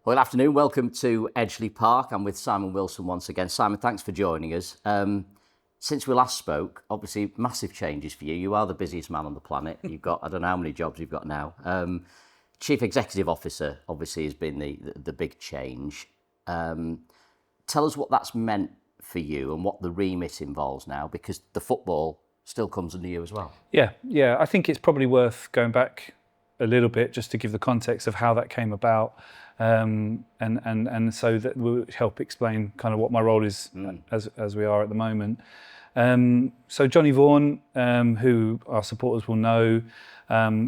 Well, good afternoon. Welcome to Edgeley Park. I'm with Simon Wilson once again. Simon, thanks for joining us. Since we last spoke, obviously massive changes for you. You are the busiest man on the planet. You've got, I don't know how many jobs you've got now. Chief Executive Officer, obviously, has been the big change. Tell us what that's meant for you and what the remit involves now, because the football still comes under you as well. Yeah. I think it's probably worth going back a little bit just to give the context of how that came about, and so that will help explain kind of what my role is as we are at the moment. So Johnny Vaughan, who our supporters will know,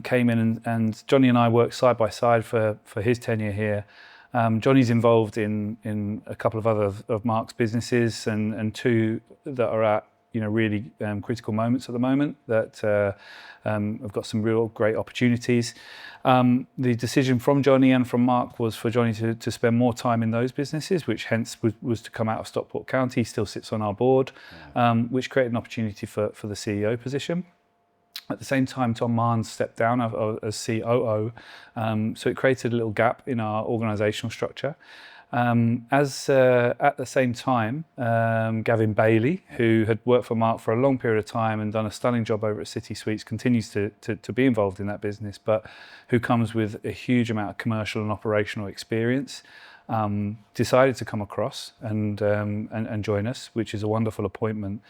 came in and Johnny and I worked side by side for his tenure here. Johnny's involved in a couple of other of Mark's businesses and two that are at really critical moments at the moment that have got some real great opportunities. The decision from Johnny and from Mark was for Johnny to spend more time in those businesses, which hence was to come out of Stockport County. He still sits on our board, which created an opportunity for the CEO position. At the same time, Tom Marnes stepped down as COO, so it created a little gap in our organisational structure. At the same time, Gavin Bailey, who had worked for Mark for a long period of time and done a stunning job over at City Suites, continues to be involved in that business, but who comes with a huge amount of commercial and operational experience, decided to come across and join us, which is a wonderful appointment.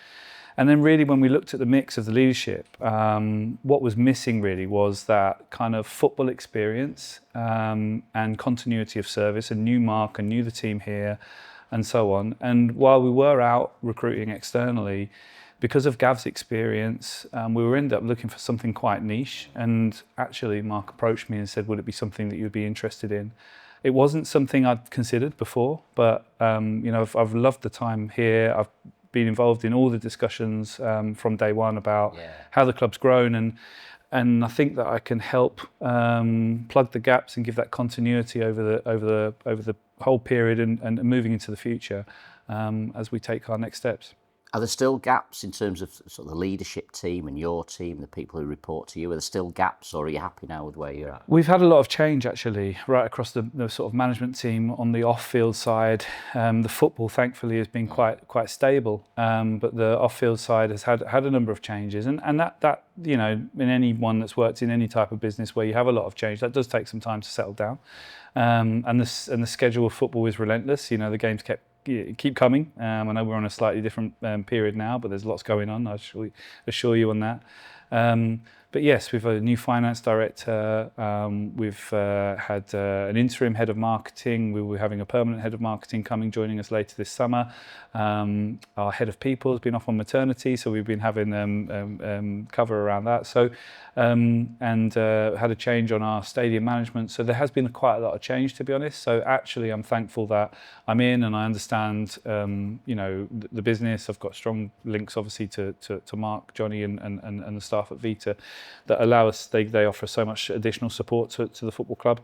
And then really when we looked at the mix of the leadership, what was missing really was that kind of football experience and continuity of service, and knew Mark and knew the team here and so on. And while we were out recruiting externally, because of Gav's experience, we were ended up looking for something quite niche. And actually Mark approached me and said, would it be something that you'd be interested in? It wasn't something I'd considered before, but I've loved the time here. I've been involved in all the discussions from day one about how the club's grown, and I think that I can help plug the gaps and give that continuity over the whole period and moving into the future as we take our next steps. Are there still gaps in terms of sort of the leadership team and your team, the people who report to you? Are there still gaps, or are you happy now with where you're at? We've had a lot of change actually, right across the sort of management team on the off-field side. The football, thankfully, has been quite stable, but the off-field side has had a number of changes, and that in anyone that's worked in any type of business where you have a lot of change, that does take some time to settle down. And the schedule of football is relentless. The games keep coming. I know we're on a slightly different period now, but there's lots going on. I assure you on that. But yes, we've a new finance director. We've had an interim head of marketing. We were having a permanent head of marketing joining us later this summer. Our head of people has been off on maternity, so we've been having cover around that. So had a change on our stadium management. So there has been quite a lot of change, to be honest. So actually, I'm thankful that I'm in and I understand the business. I've got strong links, obviously, to Mark, Johnny, and the staff at Vita that allow us. They offer so much additional support to the football club.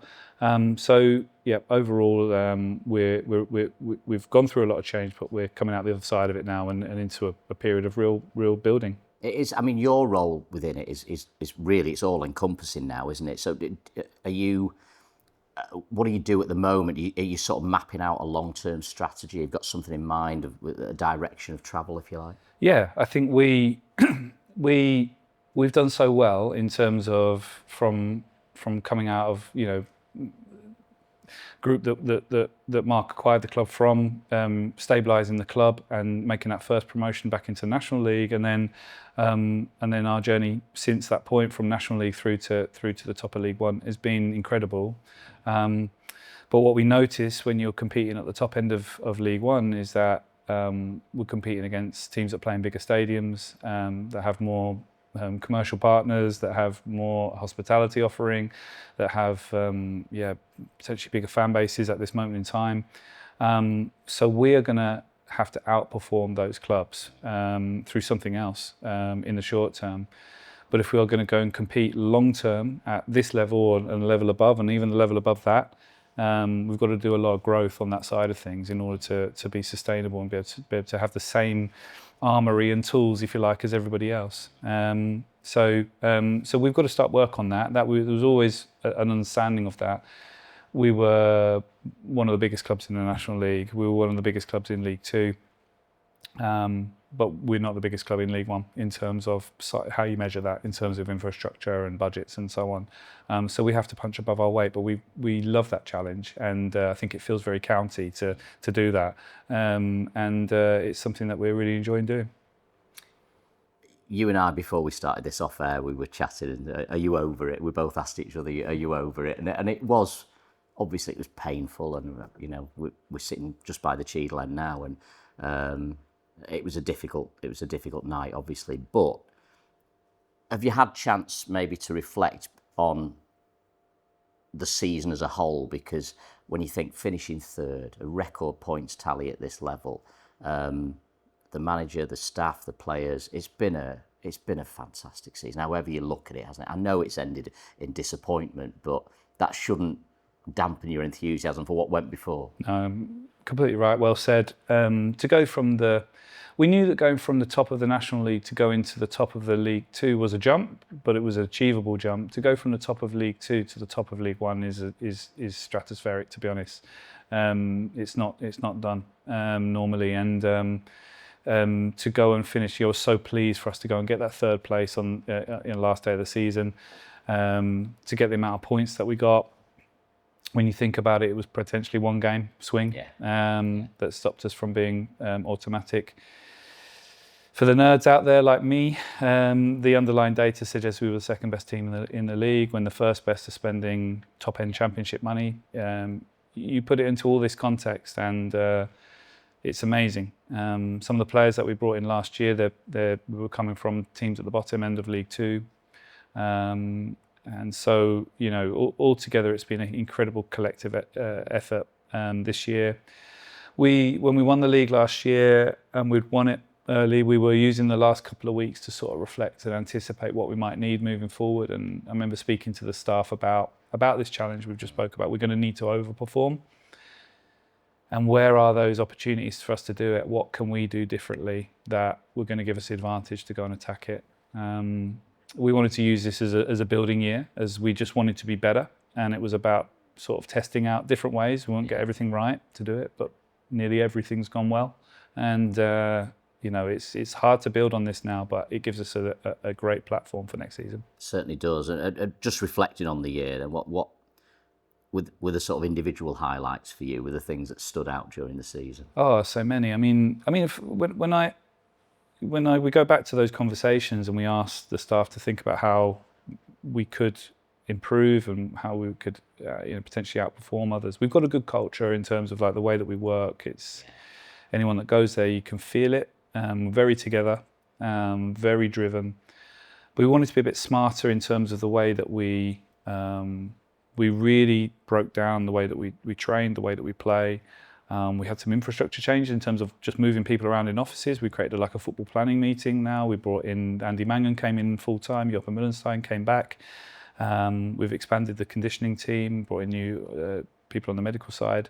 So yeah, overall, we've gone through a lot of change, but we're coming out the other side of it now and into a period of real building. It is. I mean, your role within it is really, it's all encompassing now, isn't it? So, are you? What do you do at the moment? Are you sort of mapping out a long-term strategy? You've got something in mind of a direction of travel, if you like. Yeah, I think we've done so well in terms of from coming out of group that Mark acquired the club from, stabilising the club and making that first promotion back into National League, and then our journey since that point from National League through to the top of League One has been incredible. But what we notice when you're competing at the top end of League One is that we're competing against teams that play in bigger stadiums, that have more commercial partners, that have more hospitality offering, that have potentially bigger fan bases at this moment in time. So we are going to have to outperform those clubs through something else in the short term. But if we are going to go and compete long term at this level and a level above, and even the level above that, we've got to do a lot of growth on that side of things in order to be sustainable and be able to have the same armory and tools, if you like, as everybody else. So we've got to start work on that. There was always an understanding of that. We were one of the biggest clubs in the National League. We were one of the biggest clubs in League Two. But we're not the biggest club in League One in terms of how you measure that, in terms of infrastructure and budgets and so on. So we have to punch above our weight, but we love that challenge, and I think it feels very county to do that. It's something that we're really enjoying doing. You and I, before we started this off air, we were chatting, and are you over it? We both asked each other, are you over it? And it was, obviously it was painful, and we're sitting just by the Cheadle end now, and it was a difficult night, obviously. But have you had chance maybe to reflect on the season as a whole? Because when you think finishing third, a record points tally at this level, the manager, the staff, the players, it's been a fantastic season. However you look at it, hasn't it? I know it's ended in disappointment, but that shouldn't dampen your enthusiasm for what went before. Completely right. Well said. We knew that going from the top of the National League to go into the top of the League Two was a jump, but it was an achievable jump. To go from the top of League Two to the top of League One is stratospheric, to be honest. It's not done normally, and to go and finish, I was so pleased for us to go and get that third place on in the last day of the season. To get the amount of points that we got. When you think about it, it was potentially one game swing that stopped us from being automatic. For the nerds out there like me, the underlying data suggests we were the second best team in the league, when the first best are spending top-end championship money. You put it into all this context, and it's amazing. Some of the players that we brought in last year, we were coming from teams at the bottom end of League Two. And so, altogether, it's been an incredible collective effort this year. When we won the league last year and we'd won it early, we were using the last couple of weeks to sort of reflect and anticipate what we might need moving forward. And I remember speaking to the staff about this challenge we've just spoke about. We're going to need to overperform. And where are those opportunities for us to do it? What can we do differently that we're going to give us the advantage to go and attack it? We wanted to use this as a building year, as we just wanted to be better. And it was about sort of testing out different ways. We won't get everything right to do it, but nearly everything's gone well. And, it's hard to build on this now, but it gives us a great platform for next season. Certainly does. And just reflecting on the year, then what were the sort of individual highlights for you? Were the things that stood out during the season? Oh, so many. When we go back to those conversations and we ask the staff to think about how we could improve and how we could potentially outperform others, we've got a good culture in terms of like the way that we work. It's anyone that goes there, you can feel it. We're very together, very driven. We wanted to be a bit smarter in terms of the way that we really broke down the way that we train, the way that we play. We had some infrastructure changes in terms of just moving people around in offices. We created like a football planning meeting now. We brought in Andy Mangan, came in full time. Joppe Mullenstein came back. We've expanded the conditioning team, brought in new people on the medical side.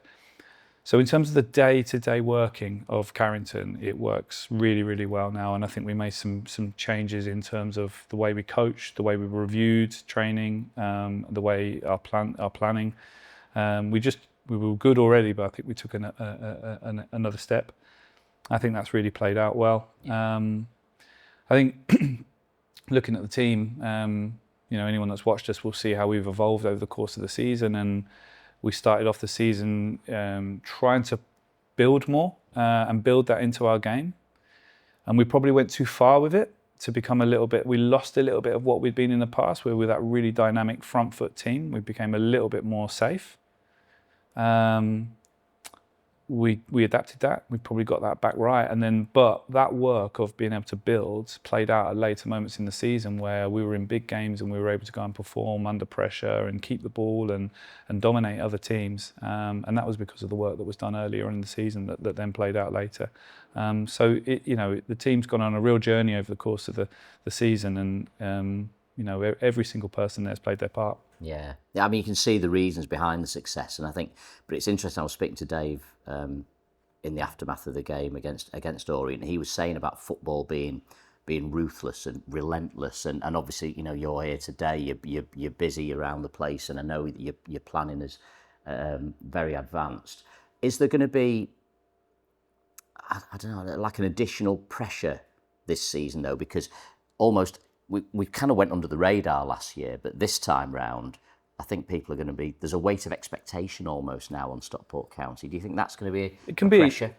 So in terms of the day-to-day working of Carrington, it works really, really well now. And I think we made some changes in terms of the way we coached, the way we reviewed training, the way our planning. We were good already, but I think we took another step. I think that's really played out well. I think looking at the team, anyone that's watched us will see how we've evolved over the course of the season. And we started off the season trying to build more and build that into our game. And we probably went too far with it to become we lost a little bit of what we'd been in the past, where with that really dynamic front foot team, we became a little bit more safe. We adapted that. We probably got that back right, but that work of being able to build played out at later moments in the season where we were in big games and we were able to go and perform under pressure and keep the ball and dominate other teams. And that was because of the work that was done earlier in the season that then played out later. The team's gone on a real journey over the course of the season, and every single person there's played their part. Yeah. I mean, you can see the reasons behind the success, and I think, but it's interesting. I was speaking to Dave in the aftermath of the game against Orient. He was saying about football being ruthless and relentless, and obviously, you're here today. You're busy around the place, and I know that your planning very advanced. Is there going to be, I don't know, like an additional pressure this season though? Because almost we kind of went under the radar last year, but this time round, I think people are going to be, there's a weight of expectation almost now on Stockport County. Do you think that's going to be It can a be pressure?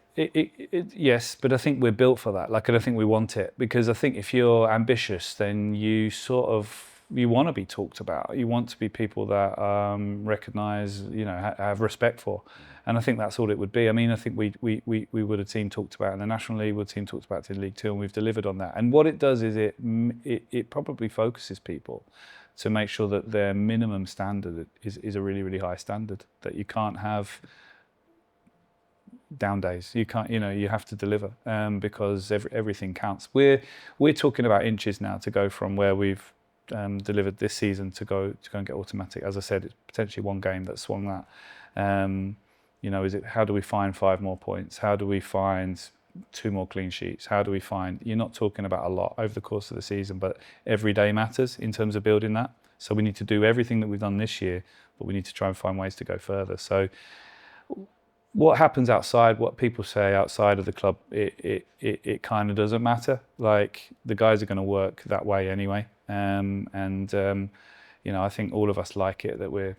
yes, but I think we're built for that. Like, I don't think we want it, because I think if you're ambitious, then you want to be talked about. You want to be people that recognise, have respect for, and I think that's all it would be. I mean, I think we would have team talked about in the National League, we'd team talked about in League Two, and we've delivered on that. And what it does is it probably focuses people to make sure that their minimum standard is a really, really high standard, that you can't have down days. You can't, you have to deliver, because everything counts. We're talking about inches now to go from where we've delivered this season to go and get automatic. As I said, it's potentially one game that swung that. Is it, how do we find 5 more points? How do we find 2 more clean sheets? How do we find, you're not talking about a lot over the course of the season, but every day matters in terms of building that. So we need to do everything that we've done this year, but we need to try and find ways to go further. So what happens outside, what people say outside of the club, it kind of doesn't matter. Like, the guys are going to work that way anyway. I think all of us like it, that we're,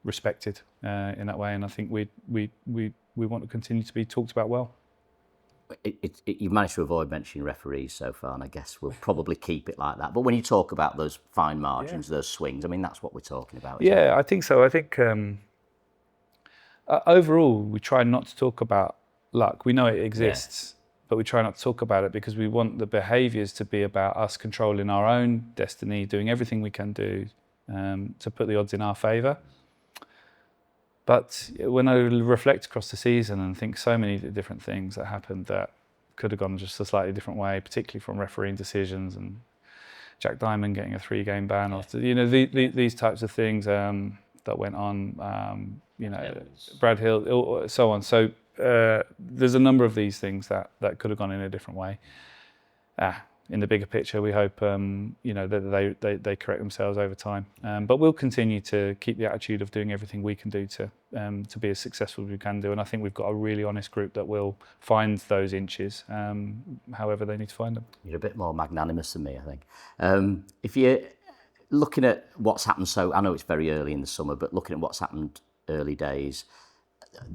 respected in that way. And I think we want to continue to be talked about well. You've managed to avoid mentioning referees so far, and I guess we'll probably keep it like that. But when you talk about those fine margins, those swings, I mean, that's what we're talking about. Yeah, I think so. I think overall, we try not to talk about luck. We know it exists, but we try not to talk about it because we want the behaviours to be about us controlling our own destiny, doing everything we can do to put the odds in our favour. But when I reflect across the season and think so many different things that happened that could have gone just a slightly different way, particularly from refereeing decisions and Jack Diamond getting a 3-game ban after, these types of things that went on, Brad Hill, so on. So there's a number of these things that could have gone in a different way. In the bigger picture, we hope that they correct themselves over time. But we'll continue to keep the attitude of doing everything we can do to be as successful as we can do. And I think we've got a really honest group that will find those inches, however they need to find them. You're a bit more magnanimous than me, I think. If you're looking at what's happened, so I know it's very early in the summer, but looking at what's happened early days,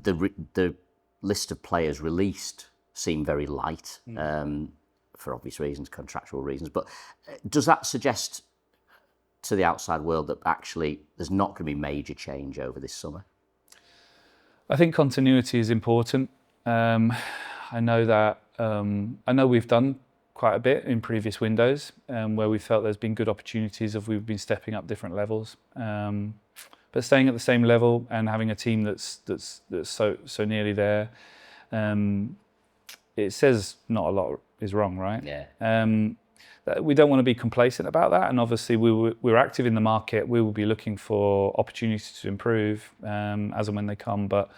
the list of players released seem very light. For obvious reasons, contractual reasons. But does that suggest to the outside world that actually there's not going to be major change over this summer? I think continuity is important. I know we've done quite a bit in previous windows where we felt there's been good opportunities if we've been stepping up different levels. But staying at the same level and having a team that's so nearly there, it says not a lot is wrong, right? Yeah. We don't want to be complacent about that, and obviously we're active in the market. We will be looking for opportunities to improve as and when they come. But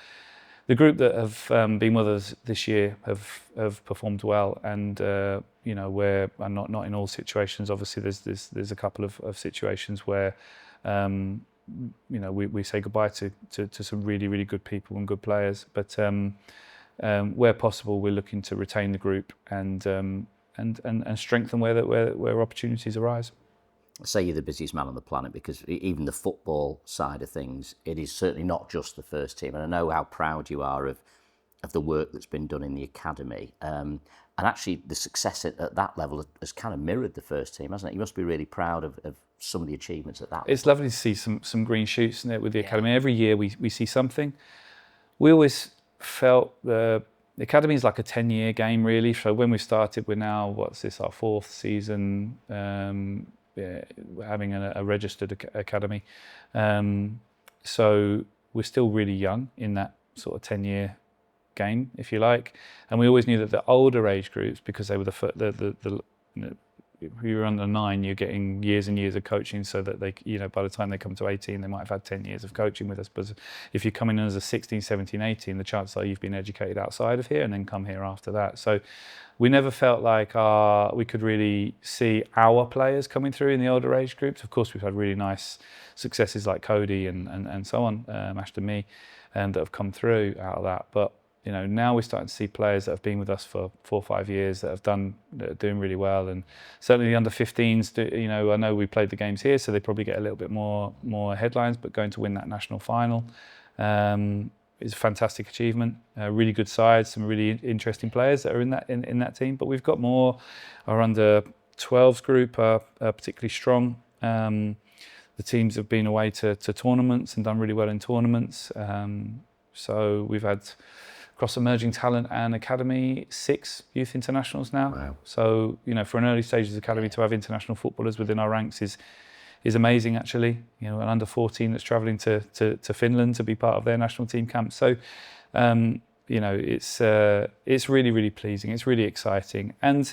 the group that have been with us this year have performed well, and we're not in all situations. Obviously, there's a couple of situations where we say goodbye to some really, really good people and good players, but. Where possible, we're looking to retain the group and strengthen where opportunities arise. I say you're the busiest man on the planet because even the football side of things, it is certainly not just the first team. And I know how proud you are of the work that's been done in the academy. And actually, the success at that level has kind of mirrored the first team, hasn't it? You must be really proud of some of the achievements at that level. It's lovely to see some green shoots in it with the academy. Every year we see something. We always felt the academy is like a 10-year game, really. So when we started, we're now, our 4th season, having a registered academy. So we're still really young in that sort of 10-year game, if you like. And we always knew that the older age groups, because they were if you're under 9, you're getting years and years of coaching, so that they, by the time they come to 18, they might have had 10 years of coaching with us. But if you come in as a 16, 17, 18, the chances are you've been educated outside of here and then come here after that. So we never felt like we could really see our players coming through in the older age groups. Of course, we've had really nice successes like Cody and so on, Ashton Me, that have come through out of that. But now we're starting to see players that have been with us for 4 or 5 years that are doing really well, and certainly the under 15s. I know we played the games here, so they probably get a little bit more headlines. But going to win that national final is a fantastic achievement. Really good side, some really interesting players that are in that team. But we've got more. Our under 12s group are particularly strong. The teams have been away to tournaments and done really well in tournaments. So we've had, across emerging talent and academy, 6 youth internationals now. Wow. So, for an early stages academy to have international footballers within our ranks is amazing, actually. An under 14 that's travelling to Finland to be part of their national team camp. So, it's really, really pleasing. It's really exciting. And,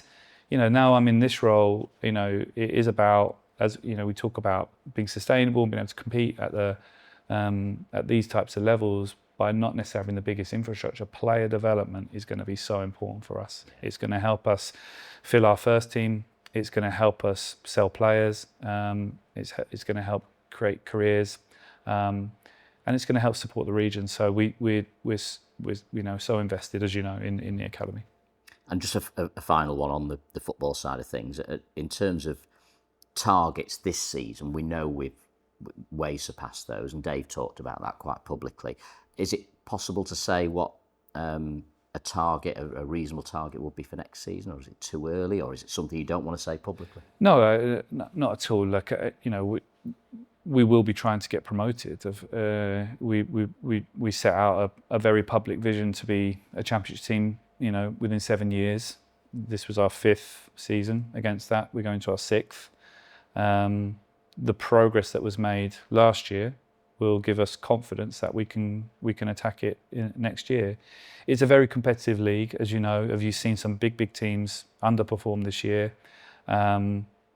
now I'm in this role, it is about, as we talk about being sustainable and being able to compete at these types of levels by not necessarily having the biggest infrastructure. Player development is going to be so important for us. It's going to help us fill our first team. It's going to help us sell players. It's going to help create careers, and it's going to help support the region. So we're so invested, as you know, in the academy. And just a final one on the football side of things. In terms of targets this season, we know we've way surpassed those, and Dave talked about that quite publicly. Is it possible to say what a target, a reasonable target, would be for next season, or is it too early, or is it something you don't want to say publicly? No, not at all. Like we will be trying to get promoted. We set out a very public vision to be a championship team, within 7 years. This was our 5th season against that. We're going to our 6th. The progress that was made last year will give us confidence that we can attack it next year. It's a very competitive league, as you know. Have you seen some big teams underperform this year?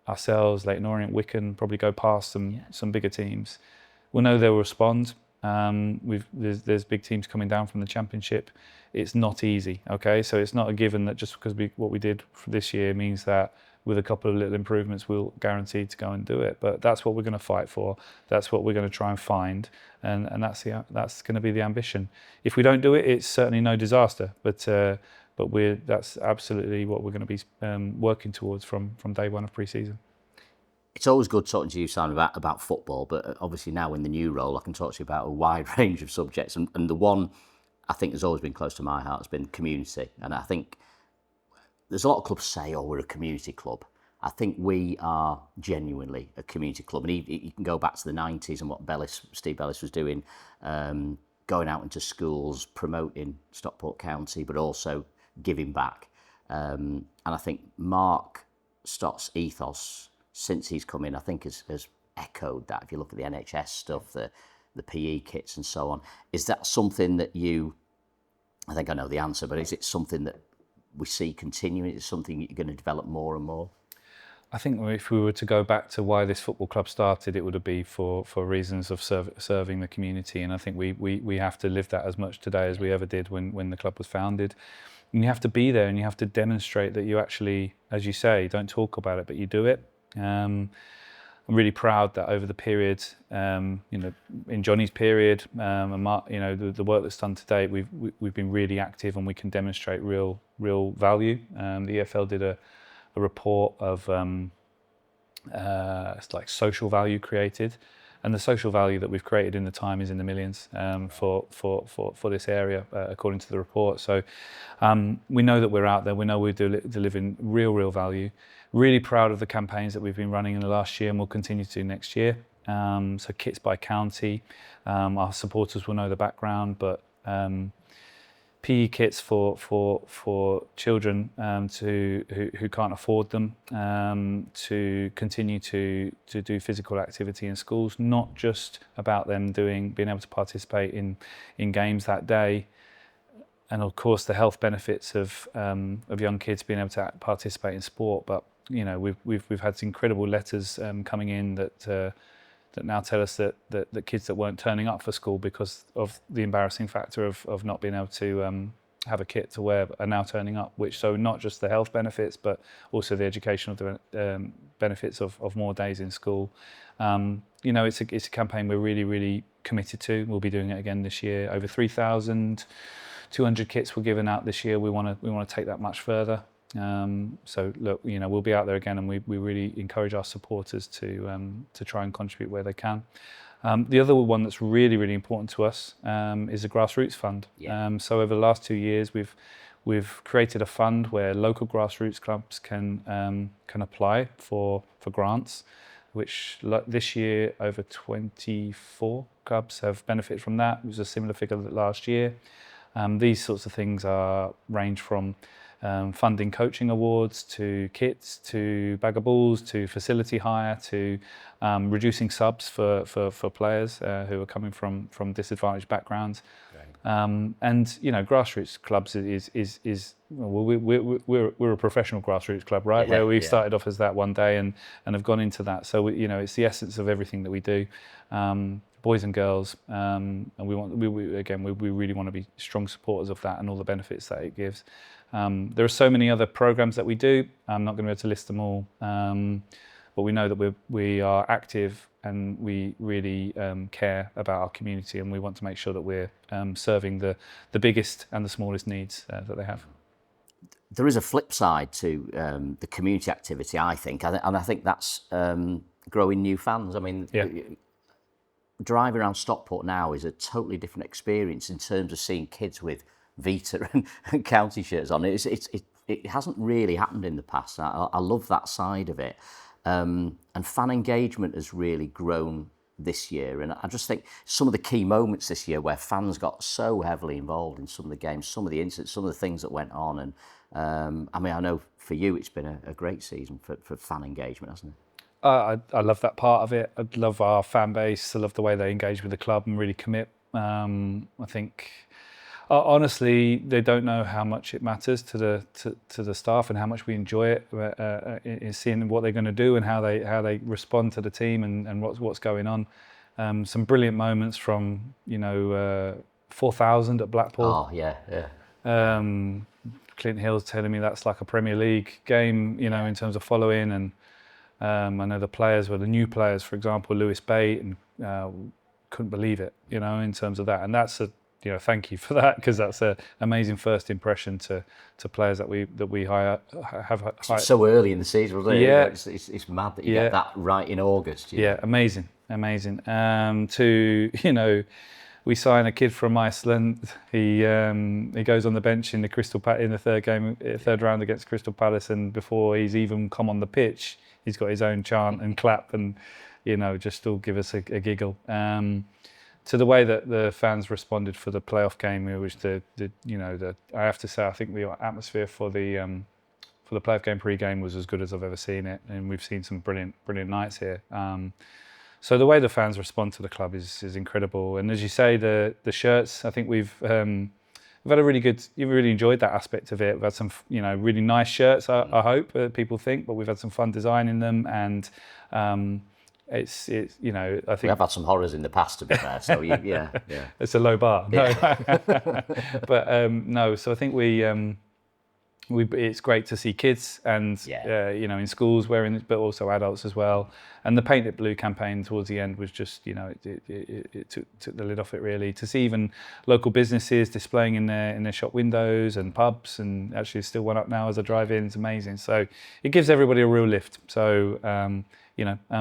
Ourselves, Leyton Orient, Wycombe probably go past some bigger teams. We'll know they'll respond. There's big teams coming down from the Championship. It's not easy, okay? So it's not a given that just because what we did for this year means that with a couple of little improvements, we'll guarantee to go and do it. But that's what we're going to fight for. That's what we're going to try and find, and that's going to be the ambition. If we don't do it, it's certainly no disaster. But that's absolutely what we're going to be working towards from day one of pre-season. It's always good talking to you, Simon, about football, but obviously now in the new role, I can talk to you about a wide range of subjects. And the one I think has always been close to my heart has been community. And I think there's a lot of clubs say, oh, we're a community club. I think we are genuinely a community club. And you can go back to the 90s and what Steve Bellis was doing, going out into schools, promoting Stockport County, but also giving back. And I think Mark Stott's ethos, since he's come in, I think has echoed that. If you look at the NHS stuff, the PE kits and so on, is that something that I think I know the answer, but is it something that we see continuing? Is it something you're going to develop more and more? I think if we were to go back to why this football club started, it would be for reasons of serving the community. And I think we have to live that as much today as we ever did when the club was founded. And you have to be there and you have to demonstrate that you actually, as you say, don't talk about it, but you do it. I'm really proud that over the period, in Johnny's period, and Mark, the work that's done to date, we've been really active and we can demonstrate real value. The EFL did a report of it's like social value created, and the social value that we've created in the time is in the millions for this area, according to the report. So we know that we're out there. We know we're delivering real value. Really proud of the campaigns that we've been running in the last year, and we'll continue to do next year. So kits by county. Our supporters will know the background, but PE kits for children who can't afford them, to continue to do physical activity in schools, not just about them being able to participate in games that day, and of course the health benefits of young kids being able to participate in sport, but we've had some incredible letters coming in that now tell us that kids that weren't turning up for school because of the embarrassing factor of not being able to have a kit to wear are now turning up, so not just the health benefits but also the educational benefits of more days in school. It's a campaign we're really committed to. We'll be doing it again this year. Over 3,200 kits were given out this year. We want to take that much further. So look, we'll be out there again, and we really encourage our supporters to try and contribute where they can. The other one that's really important to us is the Grassroots Fund. Yeah. So over the last 2 years, we've created a fund where local grassroots clubs can apply for grants, which this year over 24 clubs have benefited from that. It was a similar figure last year. These sorts of things range from funding coaching awards to kits to bag of balls to facility hire to reducing subs for players who are coming from disadvantaged backgrounds. And grassroots clubs we're a professional grassroots club, right? Yeah, where we started off as that one day and have gone into that. So it's the essence of everything that we do. Boys and girls, and we really want to be strong supporters of that and all the benefits that it gives. There are so many other programs that we do. I'm not going to be able to list them all, but we know that we are active and we really care about our community, and we want to make sure that we're serving the biggest and the smallest needs that they have. There is a flip side to the community activity, I think, and I think that's growing new fans. I mean. Yeah. Driving around Stockport now is a totally different experience in terms of seeing kids with Vita and county shirts on. It hasn't really happened in the past. I love that side of it. And fan engagement has really grown this year. And I just think some of the key moments this year where fans got so heavily involved in some of the games, some of the incidents, some of the things that went on. And I know for you it's been a great season for fan engagement, hasn't it? I love that part of it. I love our fan base. I love the way they engage with the club and really commit. I think, honestly, they don't know how much it matters to the staff and how much we enjoy it in seeing what they're going to do and how they respond to the team and what's going on. Some brilliant moments from 4,000 at Blackpool. Oh yeah. Clint Hill's telling me that's like a Premier League game, in terms of following. And I know the new players, for example, Lewis Bate, and couldn't believe it, in terms of that. And that's thank you for that, because that's an amazing first impression to players that we have hired. So early in the season, wasn't it? Yeah. It's mad that you get that right in August. Yeah, amazing. We sign a kid from Iceland. He goes on the bench in the third round against Crystal Palace, and before he's even come on the pitch, he's got his own chant and clap and just still give us a giggle. To the way that the fans responded for the playoff game, which I have to say, I think the atmosphere for the playoff game pre-game was as good as I've ever seen it, and we've seen some brilliant nights here. So the way the fans respond to the club is incredible. And as you say, the shirts, I think we've had you've really enjoyed that aspect of it. We've had some, really nice shirts, I hope people think, but we've had some fun design in them. And I think we have had some horrors in the past, to be fair. So yeah. It's a low bar. Yeah. No. But no, so I think it's great to see kids and in schools wearing it, but also adults as well. And the Paint It Blue campaign towards the end was just, it took the lid off it, really. To see even local businesses displaying in their shop windows and pubs, and actually still one up now as I drive in, it's amazing. So it gives everybody a real lift. So and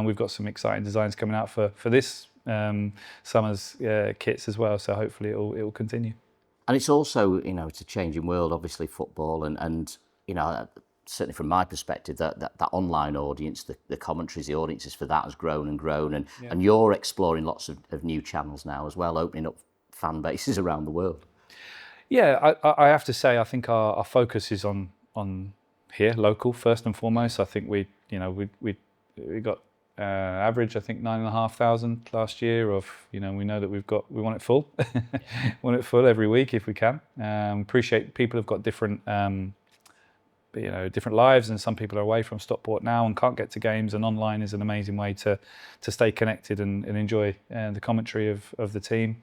we've got some exciting designs coming out for this summer's kits as well. So hopefully it will continue. And it's also, it's a changing world, obviously, football, and certainly from my perspective, that online audience, the commentaries, the audiences for that has grown and grown, and you're exploring lots of new channels now as well, opening up fan bases around the world. Yeah, I have to say, I think our focus is on here, local, first and foremost. I think we got average, I think 9,500 last year of, we know that we want it full. Want it full every week if we can. Appreciate people have got different different lives, and some people are away from Stockport now and can't get to games, and online is an amazing way to stay connected and enjoy the commentary of the team.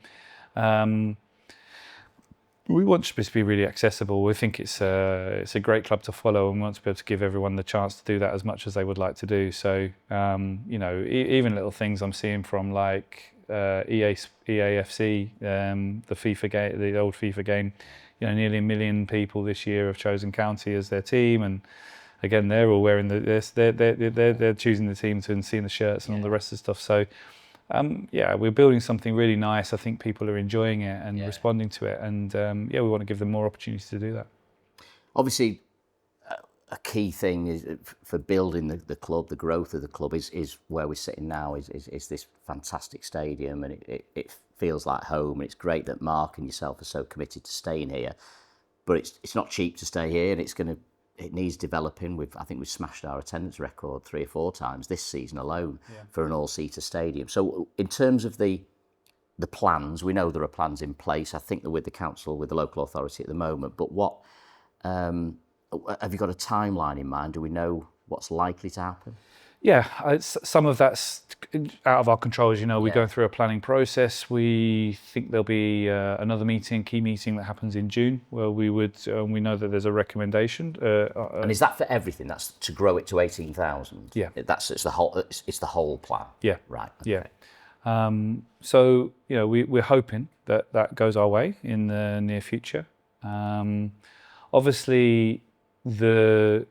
We want to be really accessible. We think it's a great club to follow, and we want to be able to give everyone the chance to do that as much as they would like to do. So, even little things I'm seeing from like EAFC, the FIFA game, the old FIFA game. Nearly 1 million people this year have chosen County as their team, and again, they're all wearing they're choosing the team and seeing the shirts and all the rest of the stuff. So. We're building something really nice. I think people are enjoying it and responding to it, and we want to give them more opportunities to do that. Obviously, a key thing is for building the club, the growth of the club is where we're sitting now. Is this fantastic stadium, and it feels like home. And it's great that Mark and yourself are so committed to staying here, but it's not cheap to stay here, and it needs developing. I think we've smashed our attendance record 3 or 4 times this season alone for an all-seater stadium. So in terms of the plans, we know there are plans in place. I think they're with the council, with the local authority at the moment. But what have you got a timeline in mind? Do we know what's likely to happen? Yeah, some of that's out of our control. As you know, we're going through a planning process. We think there'll be another key meeting that happens in June, where we know that there's a recommendation. And is that for everything? That's to grow it to 18,000? Yeah. It's the whole plan? Yeah. Right. Okay. Yeah. So, we're hoping that goes our way in the near future. Obviously, the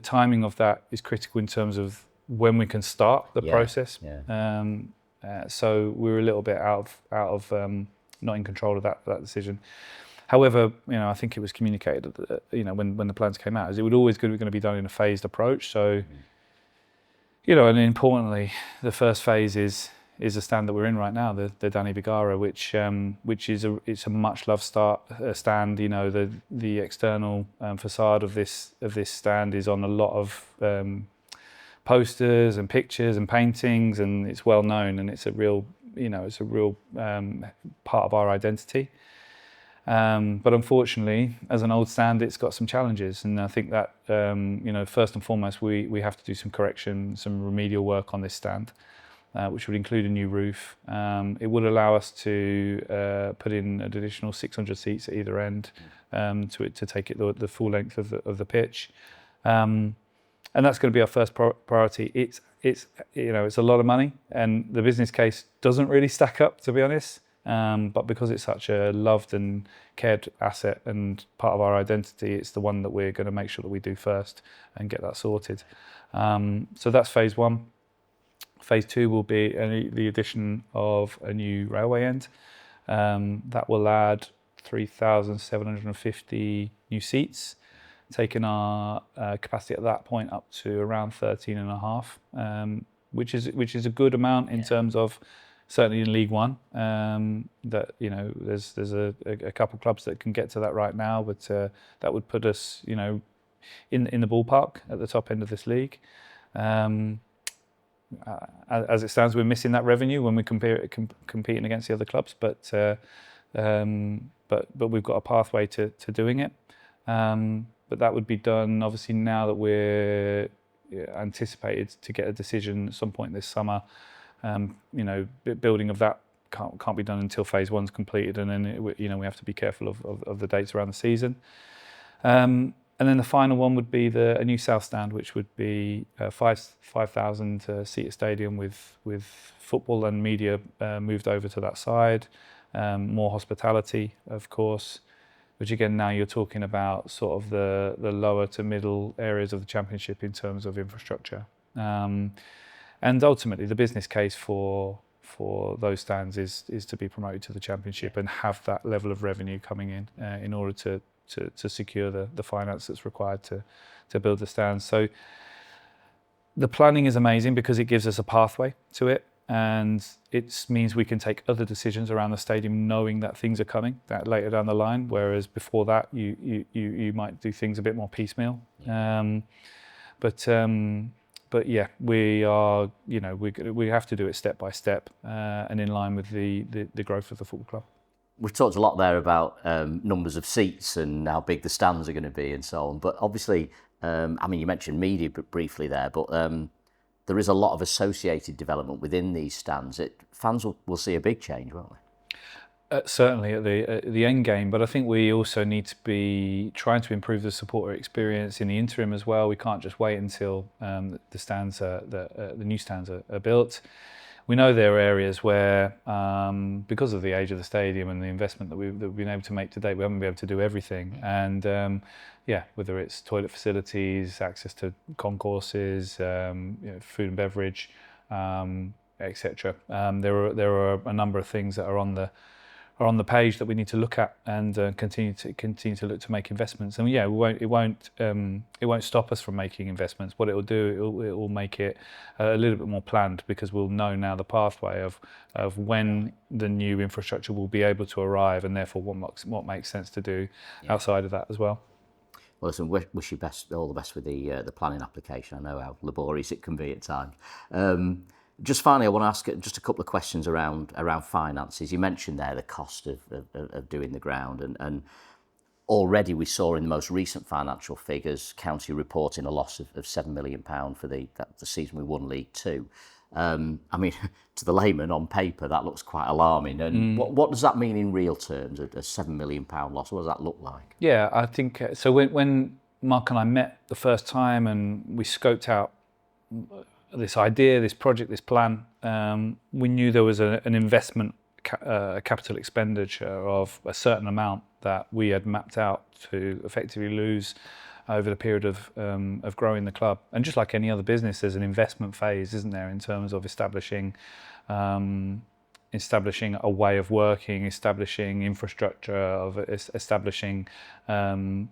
timing of that is critical in terms of when we can start the process. Yeah. So we're a little bit out of not in control of that decision. However, I think it was communicated that, when the plans came out, is it would always going to be done in a phased approach. So, and importantly, the first phase is the stand that we're in right now, the Danny Bigara, which is a much loved stand. The external facade of this stand is on a lot of posters and pictures and paintings, and it's well known, and it's a real part of our identity. But unfortunately, as an old stand, it's got some challenges, and I think that first and foremost, we have to do some correction, some remedial work on this stand. Which would include a new roof. It would allow us to put in an additional 600 seats at either end to take it the full length of the pitch, and that's going to be our first priority. It's a lot of money, and the business case doesn't really stack up, to be honest. But because it's such a loved and cared asset and part of our identity, it's the one that we're going to make sure that we do first and get that sorted. So that's phase 1. Phase 2 will be the addition of a new railway end. That will add 3,750 new seats, taking our capacity at that point up to around 13.5, which is a good amount in terms of, certainly in League One. That there's a couple clubs that can get to that right now, but that would put us in the ballpark at the top end of this league. As it stands, we're missing that revenue when we competing against the other clubs, but we've got a pathway to doing it. But that would be done obviously now that we're anticipated to get a decision at some point this summer. Building of that can't be done until phase 1's completed, and then we have to be careful of the dates around the season. And then the final one would be a new south stand, which would be a 5,000 seater stadium with football and media moved over to that side. More hospitality, of course, which again, now you're talking about sort of the lower to middle areas of the Championship in terms of infrastructure. And ultimately, the business case for those stands is to be promoted to the Championship and have that level of revenue coming in order to secure the finance that's required to build the stands. So the planning is amazing because it gives us a pathway to it, and it means we can take other decisions around the stadium knowing that things are coming that later down the line, whereas before that you might do things a bit more piecemeal. But yeah, we are, we have to do it step by step and in line with the growth of the football club. we've talked a lot there about numbers of seats and how big the stands are going to be and so on. But obviously, I mean, you mentioned media briefly there, but there is a lot of associated development within these stands. Fans will see a big change, won't they? Certainly at the end game, but I think we also need to be trying to improve the supporter experience in the interim as well. We can't just wait until the new stands are built. We know there are areas where, because of the age of the stadium and the investment that we've been able to make to date, we haven't been able to do everything. And whether it's toilet facilities, access to concourses, food and beverage, etc. There are a number of things that are on the page that we need to look at and continue to look to make investments. And it won't stop us from making investments. What it will do, it will make it a little bit more planned, because we'll know now the pathway of when the new infrastructure will be able to arrive, and therefore what makes sense to do outside of that as well. Well, listen, wish you all the best with the planning application. I know how laborious it can be at times. Just finally, I want to ask just a couple of questions around finances. You mentioned there the cost of doing the ground, and already we saw in the most recent financial figures, County reporting a loss of £7 million for the season we won League Two. I mean, to the layman on paper, that looks quite alarming. And what does that mean in real terms? A £7 million loss? What does that look like? Yeah, I think so. When Mark and I met the first time and we scoped out this idea, this project, this plan, we knew there was an investment, capital expenditure of a certain amount that we had mapped out to effectively lose over the period of growing the club. And just like any other business, there's an investment phase, isn't there, in terms of establishing a way of working, establishing infrastructure, establishing a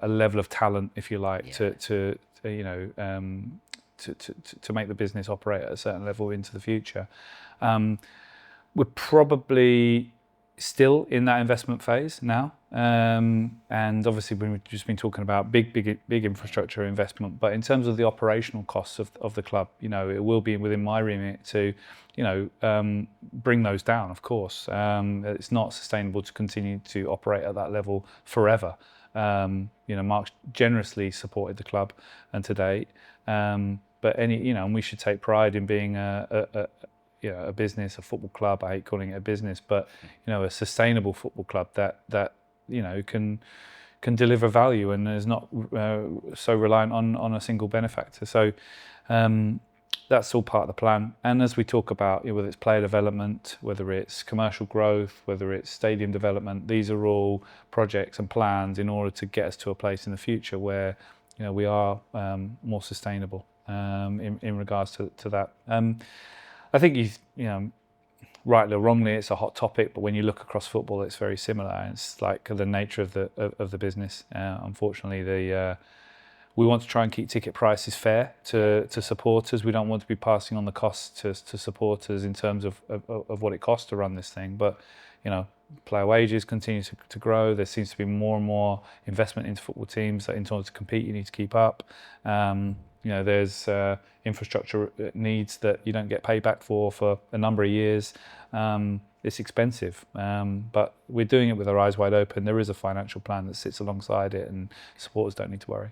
level of talent, if you like, to make the business operate at a certain level into the future. We're probably still in that investment phase now, and obviously we've just been talking about big infrastructure investment. But in terms of the operational costs of the club, it will be within my remit to, bring those down. Of course, it's not sustainable to continue to operate at that level forever. Mark's generously supported the club and to date. But and we should take pride in being a business, a football club. I hate calling it a business, but a sustainable football club that can deliver value and is not so reliant on a single benefactor. So that's all part of the plan. And as we talk about, whether it's player development, whether it's commercial growth, whether it's stadium development, these are all projects and plans in order to get us to a place in the future where we are more sustainable in regards to that. I think rightly or wrongly, it's a hot topic, but when you look across football, it's very similar. It's like the nature of the business. Unfortunately, we want to try and keep ticket prices fair to supporters. We don't want to be passing on the costs to supporters in terms of what it costs to run this thing. But player wages continue to grow. There seems to be more and more investment into football teams that, in order to compete, you need to keep up. There's infrastructure needs that you don't get paid back for a number of years. It's expensive, but we're doing it with our eyes wide open. There is a financial plan that sits alongside it, and supporters don't need to worry.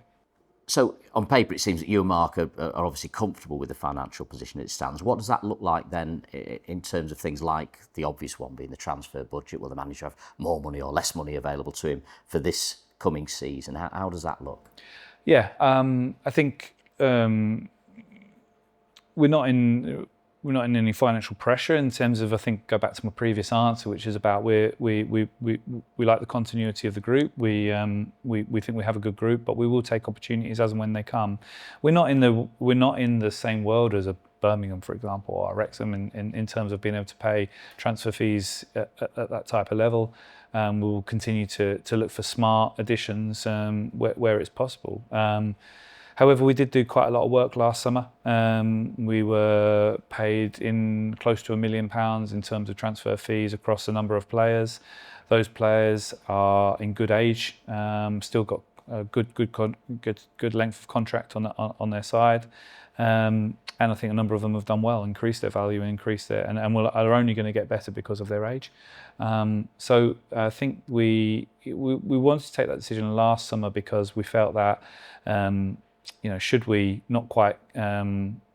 So on paper, it seems that you and Mark are obviously comfortable with the financial position it stands. What does that look like then in terms of things like the obvious one being the transfer budget? Will the manager have more money or less money available to him for this coming season? How does that look? Yeah, I think we're not in any financial pressure in terms of, I think, go back to my previous answer, which is about we like the continuity of the group. We think we have a good group, but we will take opportunities as and when they come. We're not in the same world as a Birmingham, for example, or Wrexham in terms of being able to pay transfer fees at that type of level. We will continue to look for smart additions where it's possible. However, we did do quite a lot of work last summer. We were paid in close to £1 million in terms of transfer fees across a number of players. Those players are in good age, still got a good length of contract on their side. And I think a number of them have done well, increased their value, increased their, and are only going to get better because of their age. So I think we wanted to take that decision last summer because we felt that, should we not quite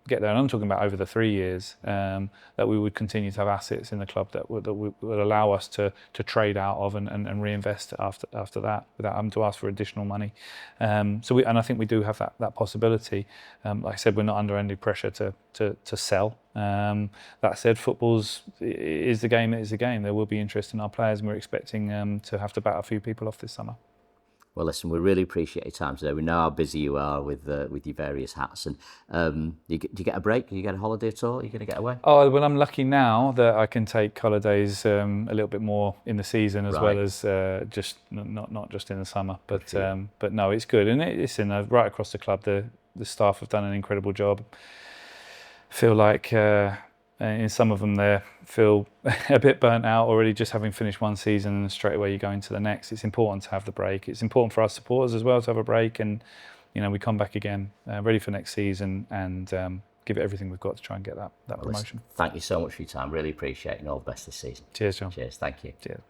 get there, and I'm talking about over the 3 years, that we would continue to have assets in the club that would allow us to trade out of and reinvest after that without having to ask for additional money. And I think we do have that possibility. Like I said, we're not under any pressure to sell. That said, is the game. It is the game. There will be interest in our players, and we're expecting to have to bat a few people off this summer. Well, listen, we really appreciate your time today. We know how busy you are with your various hats. And do you get a break? Do you get a holiday at all? Are you going to get away? Oh, well, I'm lucky now that I can take holidays a little bit more in the season as well as just not just in the summer. But no, it's good, and right across the club. The staff have done an incredible job. Feel like in some of them they feel a bit burnt out already, just having finished one season and straight away you go into the next. It's important to have the break. It's important for our supporters as well to have a break, and we come back again ready for next season and give it everything we've got to try and get that promotion. Listen, thank you so much for your time. Really appreciate it, and all the best this season. Cheers, John. Cheers. Thank you. Cheers.